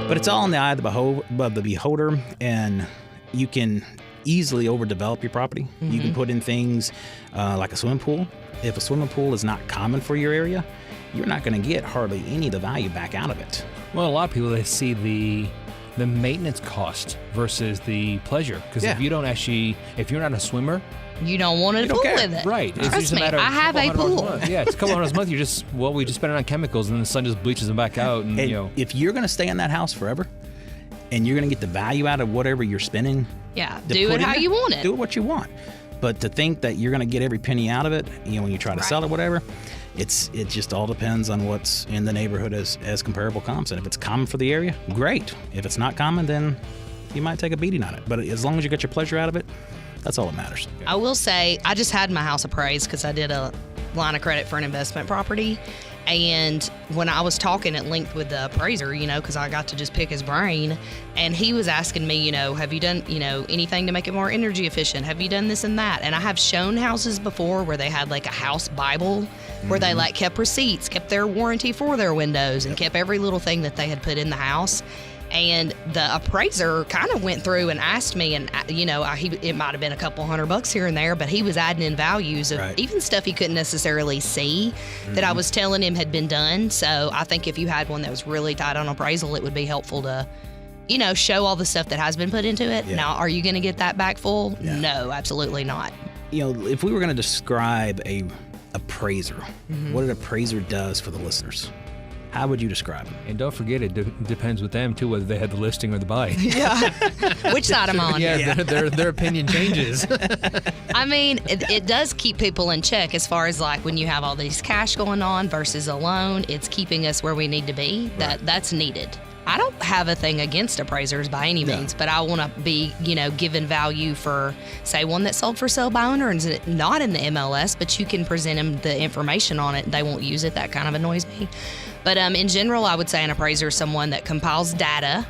But it's all in the eye of the beholder, and you can easily overdevelop your property. Mm-hmm. You can put in things like a swimming pool. If a swimming pool is not common for your area, you're not going to get hardly any of the value back out of it. Well, a lot of people, they see the maintenance cost versus the pleasure. Because if you're not a swimmer, you don't want to fool with it. Right. It's just a matter of I have a pool. Yeah, it's a couple $100 a month. We just spend it on chemicals, and then the sun just bleaches them back out. And if you're going to stay in that house forever, and you're going to get the value out of whatever you're spending, do it how you want it. Do it what you want. But to think that you're going to get every penny out of it, when you try to sell it, whatever, it just all depends on what's in the neighborhood as comparable comps. And if it's common for the area, great. If it's not common, then you might take a beating on it. But as long as you get your pleasure out of it, that's all that matters. I will say, I just had my house appraised because I did a line of credit for an investment property. And when I was talking at length with the appraiser, because I got to just pick his brain, and he was asking me, have you done, anything to make it more energy efficient? Have you done this and that? And I have shown houses before where they had like a house Bible where they kept receipts, kept their warranty for their windows, and kept every little thing that they had put in the house. And the appraiser kind of went through and asked me, and it might have been a couple $100 here and there, but he was adding in values of even stuff he couldn't necessarily see that I was telling him had been done. So I think if you had one that was really tight on appraisal, it would be helpful to, show all the stuff that has been put into it. Yeah. Now, are you going to get that back full? Yeah. No, absolutely not. If we were going to describe a appraiser, what an appraiser does for the listeners, how would you describe it? And don't forget, it depends with them, too, whether they had the listing or the buy. Yeah. Which side I'm on. Yeah. Their opinion changes. I mean, it does keep people in check as far as when you have all these cash going on versus a loan, it's keeping us where we need to be. That's needed. I don't have a thing against appraisers by any means, but I want to be, given value for, say, one that sold for sale by owner and is not in the MLS, but you can present them the information on it and they won't use it. That kind of annoys me. But in general, I would say an appraiser is someone that compiles data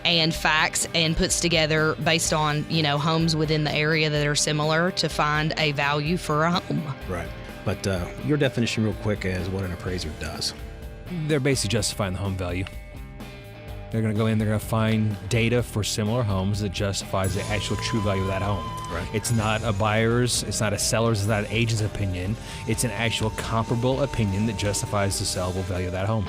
and facts and puts together based on, homes within the area that are similar to find a value for a home. Right. But your definition real quick is what an appraiser does. They're basically justifying the home value. They're going to go in, they're going to find data for similar homes that justifies the actual true value of that home. Right. It's not a buyer's, it's not a seller's, it's not an agent's opinion. It's an actual comparable opinion that justifies the sellable value of that home.